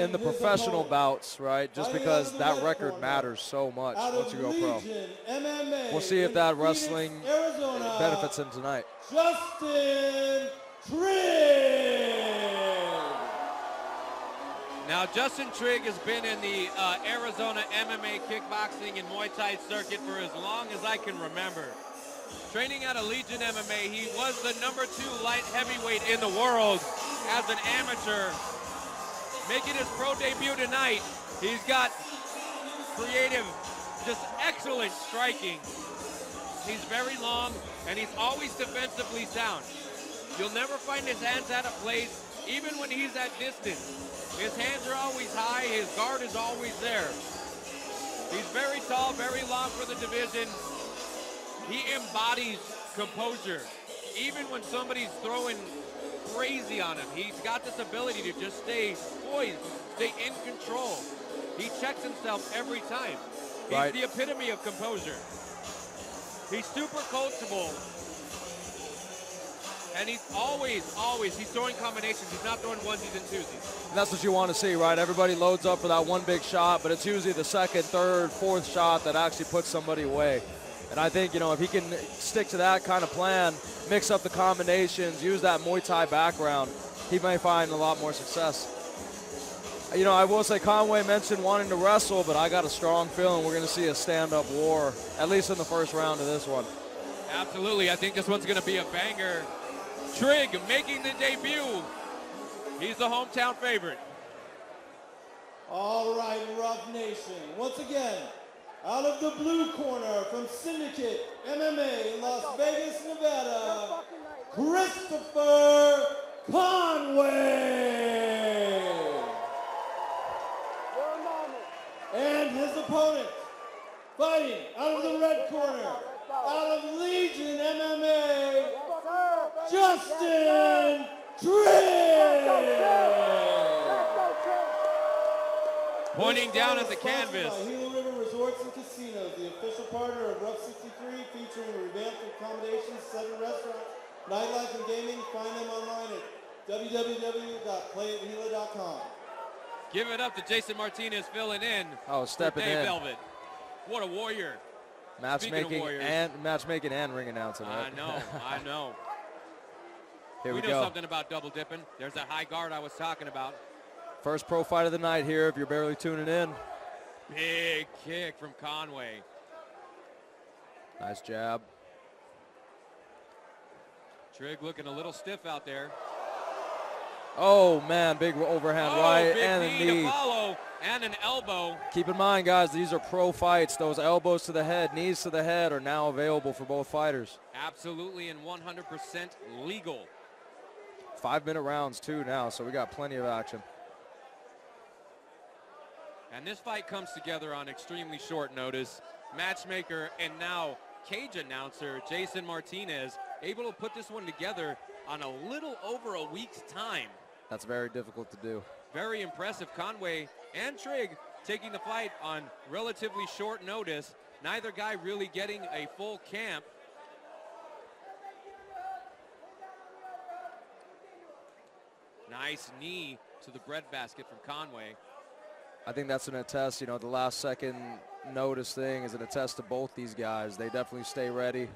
in the professional bouts, right? Just because that record matters so much once you go pro. We'll see if that wrestling benefits him tonight. Justin Trigg. Now, Justin Trigg has been in the Arizona MMA kickboxing and Muay Thai circuit for as long as I can remember. Training out of Legion MMA, he was the #2 light heavyweight in the world as an amateur. Making his pro debut tonight, he's got creative, just excellent striking. He's very long, and he's always defensively sound. You'll never find his hands out of place, even when he's at distance. His hands are always high, his guard is always there. He's very tall, very long for the division. He embodies composure. Even when somebody's throwing crazy on him, he's got this ability to just stay poised, stay in control. He checks himself every time. He's the epitome of composure. He's super coachable. And he's always, he's throwing combinations. He's not throwing onesies and twosies. And that's what you want to see, right? Everybody loads up for that one big shot, but it's usually the second, third, fourth shot that actually puts somebody away. And I think, if he can stick to that kind of plan, mix up the combinations, use that Muay Thai background, he may find a lot more success. I will say Conway mentioned wanting to wrestle, but I got a strong feeling we're going to see a stand-up war, at least in the first round of this one. Absolutely. I think this one's going to be a banger. Trigg making the debut. He's the hometown favorite. All right, Rough Nation. Once again, out of the blue corner from Syndicate MMA in Las Vegas, Nevada, Christopher Conway. And his opponent, fighting out of the red corner, out of Legion MMA, Justin Trigg. Pointing down at the canvas. Gila River Resorts and Casinos, the official partner of RUF 63, featuring revamped accommodations, 7 restaurants, nightlife, and gaming. Find them online at www.playatgila.com. Give it up to Jason Martinez filling in. Oh, stepping Dave in. Velvet. What a warrior. Matchmaking and ring announcing. Right? I know. Here we know go. something about double dipping. There's that high guard I was talking about. First pro fight of the night here if you're barely tuning in. Big kick from Conway. Nice jab. Trigg looking a little stiff out there. Oh, man, big overhand right big and a knee. To follow, and an elbow. Keep in mind, guys, these are pro fights. Those elbows to the head, knees to the head are now available for both fighters. Absolutely, and 100% legal. 5-minute rounds, too, now, so we got plenty of action. And this fight comes together on extremely short notice. Matchmaker and now cage announcer Jason Martinez able to put this one together on a little over a week's time. That's very difficult to do. Very impressive. Conway and Trigg taking the fight on relatively short notice. Neither guy really getting a full camp. Nice knee to the breadbasket from Conway. I think that's an attest, the last second notice thing is an attest to both these guys. They definitely stay ready.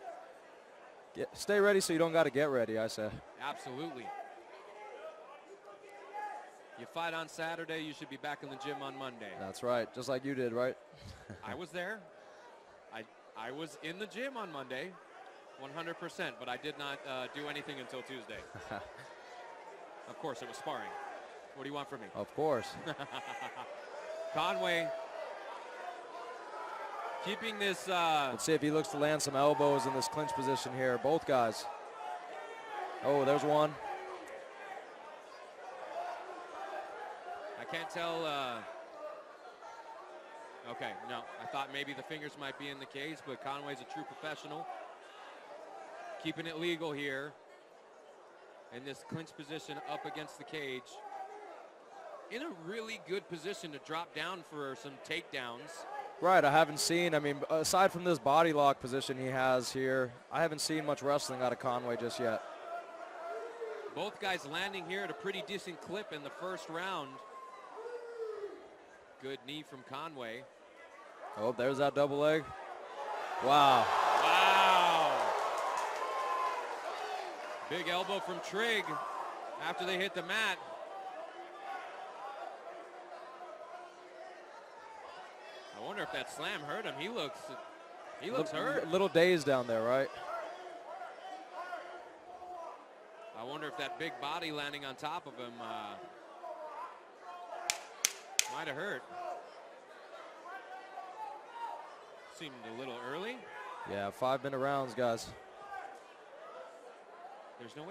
Stay ready so you don't got to get ready, I say. Absolutely. You fight on Saturday, you should be back in the gym on Monday. That's right, just like you did, right? I was there. I was in the gym on Monday, 100%, but I did not do anything until Tuesday. Of course, it was sparring. What do you want from me? Of course. Conway keeping this. Let's see if he looks to land some elbows in this clinch position here. Both guys. Oh, there's one. I can't tell. Okay, no. I thought maybe the fingers might be in the cage, but Conway's a true professional. Keeping it legal here in this clinch position up against the cage. In a really good position to drop down for some takedowns. Right, I haven't seen, aside from this body lock position he has here, I haven't seen much wrestling out of Conway just yet. Both guys landing here at a pretty decent clip in the first round. Good knee from Conway. Oh, there's that double leg. Wow. Wow. Big elbow from Trigg after they hit the mat. I wonder if that slam hurt him. He looks hurt. A little dazed down there, right? I wonder if that big body landing on top of him might have hurt. Seemed a little early. Yeah, 5-minute rounds, guys. There's no way.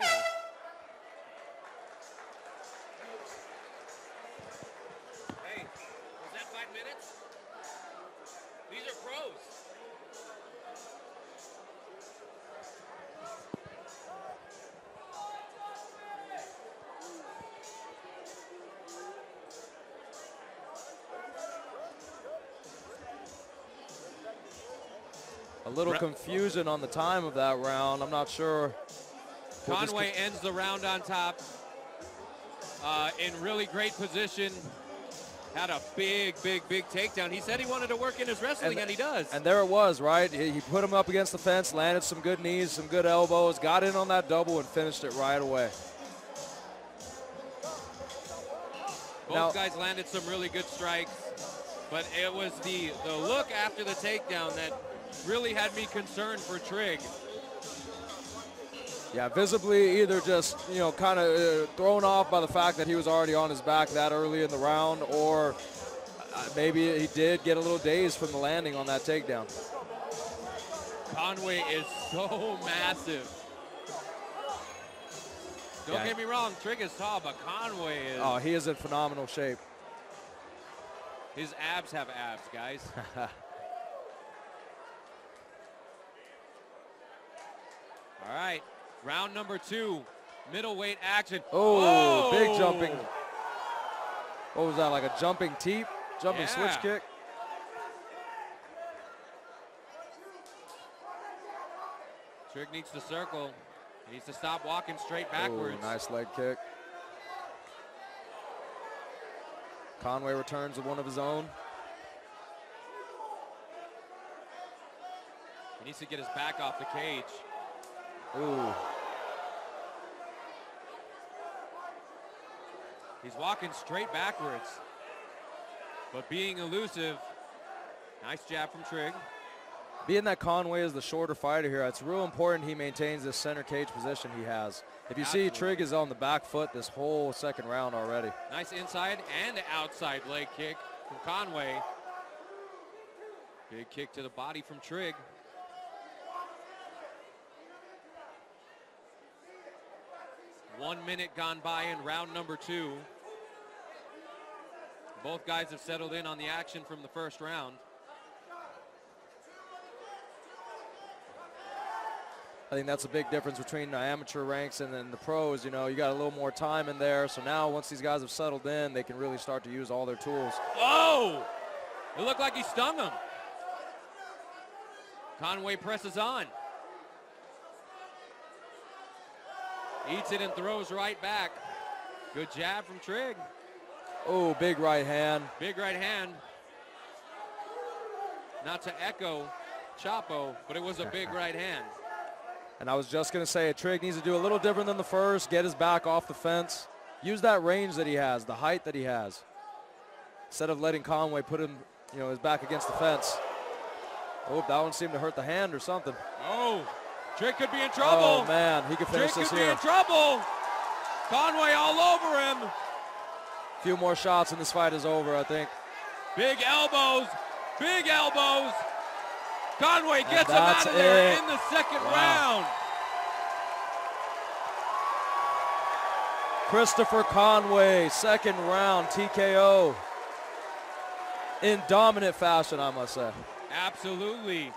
Hey, was that 5 minutes? These are pros. A little confusion on the time of that round. I'm not sure. Conway ends the round on top. In really great position. Had a big takedown. He said he wanted to work in his wrestling, and he does. And there it was, right? He put him up against the fence, landed some good knees, some good elbows, got in on that double, and finished it right away. Both guys landed some really good strikes, but it was the look after the takedown that really had me concerned for Trigg. Yeah, visibly either just, kind of thrown off by the fact that he was already on his back that early in the round, or maybe he did get a little dazed from the landing on that takedown. Conway is so massive. Don't get me wrong, Trigg is tall, but Conway is... Oh, he is in phenomenal shape. His abs have abs, guys. All right. Round number 2, middleweight action. Oh, big jumping. What was that, like a jumping teep? Jumping switch kick? Trigg needs to circle. He needs to stop walking straight backwards. Ooh, nice leg kick. Conway returns with one of his own. He needs to get his back off the cage. Ooh. He's walking straight backwards, but being elusive. Nice jab from Trigg. Being that Conway is the shorter fighter here, it's real important he maintains this center cage position he has. If you see, Trigg is on the back foot this whole second round already. Nice inside and outside leg kick from Conway. Big kick to the body from Trigg. One minute gone by in round number 2. Both guys have settled in on the action from the first round. I think that's a big difference between the amateur ranks and then the pros. You got a little more time in there. So now once these guys have settled in, they can really start to use all their tools. Oh! It looked like he stung him. Conway presses on. Eats it and throws right back. Good jab from Trigg. Oh, big right hand. Big right hand. Not to echo Chapo, but it was a big right hand. And I was just going to say, Trigg needs to do a little different than the first, get his back off the fence, use that range that he has, the height that he has, instead of letting Conway put him, his back against the fence. Oh, that one seemed to hurt the hand or something. Oh, Trigg could be in trouble. Oh, man, he could finish Trigg this could here. be in trouble. Conway all over him. A few more shots and this fight is over, I think. Big elbows, big elbows. Conway gets him out of there in the second round. Christopher Conway, second round TKO. In dominant fashion, I must say. Absolutely.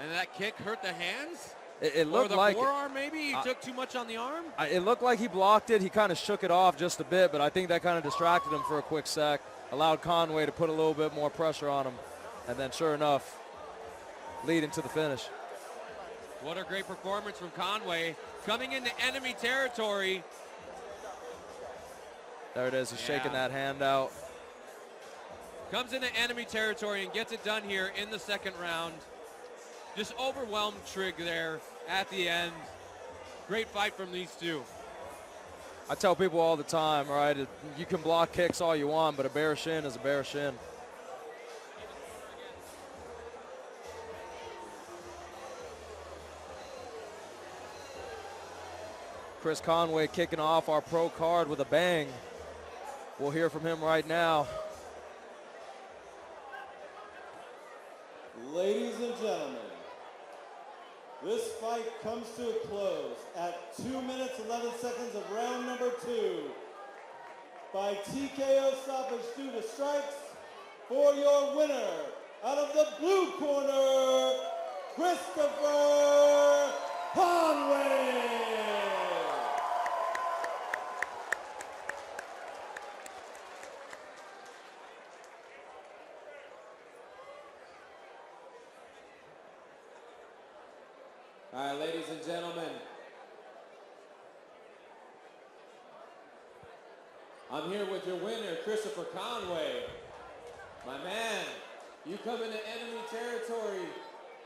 And that kick hurt the hands? It looked like forearm, maybe? He took too much on the arm? It looked like he blocked it. He kind of shook it off just a bit, but I think that kind of distracted him for a quick sec. Allowed Conway to put a little bit more pressure on him. And then sure enough, leading to the finish. What a great performance from Conway. Coming into enemy territory. There it is. He's shaking that hand out. Comes into enemy territory and gets it done here in the second round. Just overwhelmed Trigg there at the end. Great fight from these two. I tell people all the time, right, you can block kicks all you want, but a bare shin is a bare shin. Chris Conway kicking off our pro card with a bang. We'll hear from him right now. Ladies and gentlemen, this fight comes to a close at 2 minutes 11 seconds of round number 2 by TKO stoppage due to strikes. For your winner, out of the blue corner, Christopher Conway. All right, ladies and gentlemen, I'm here with your winner, Christopher Conway. My man, you come into enemy territory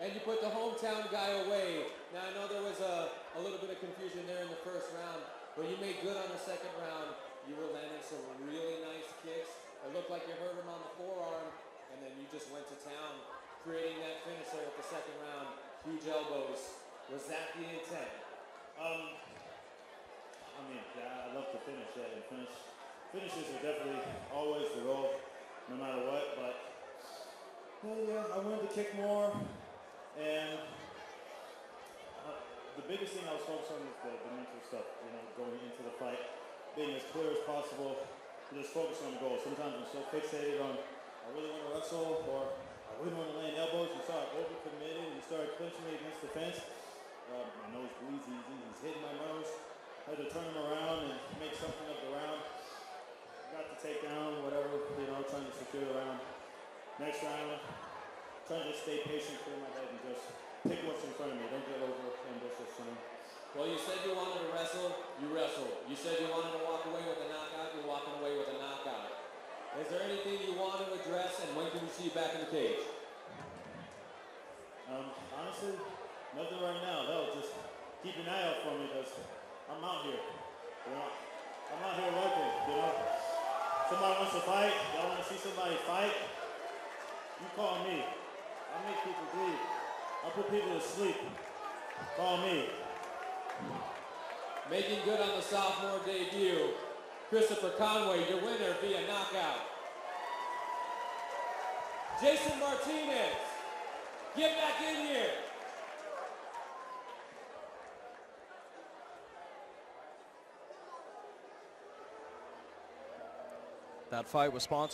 and you put the hometown guy away. Now, I know there was a little bit of confusion there in the first round, but you made good on the second round. You were landing some really nice kicks. It looked like you hurt him on the forearm, and then you just went to town, creating that finish there at the second round. Huge elbows. Was that the intent? I mean, yeah, I love to finish that, and finishes are definitely always the goal, no matter what. But yeah, I wanted to kick more, and the biggest thing I was focused on is the mental stuff. You know, going into the fight, being as clear as possible, just focus on the goal. Sometimes I'm so fixated on I really want to wrestle or I really want to land elbows. You start overcommitted, you start clinching me against the fence. My nose bleeds easy. He's hitting my nose. I had to turn him around and make something of the round. Got the takedown, whatever, you know, trying to secure the round. Next round, trying to just stay patient, clear my head, and just pick what's in front of me. Don't get over ambitious, son. Well, you said you wanted to wrestle, you wrestled. You said you wanted to walk away with a knockout, you're walking away with a knockout. Is there anything you want to address, and when can we see you back in the cage? Honestly, nothing right now. They'll just keep an eye out for me because I'm out here. You know, I'm out here working. You know, somebody wants to fight. Y'all want to see somebody fight? You call me. I make people bleed. I put people to sleep. Call me. Making good on the sophomore debut, Christopher Conway, your winner via knockout. Jason Martinez, get back in here. That fight was sponsored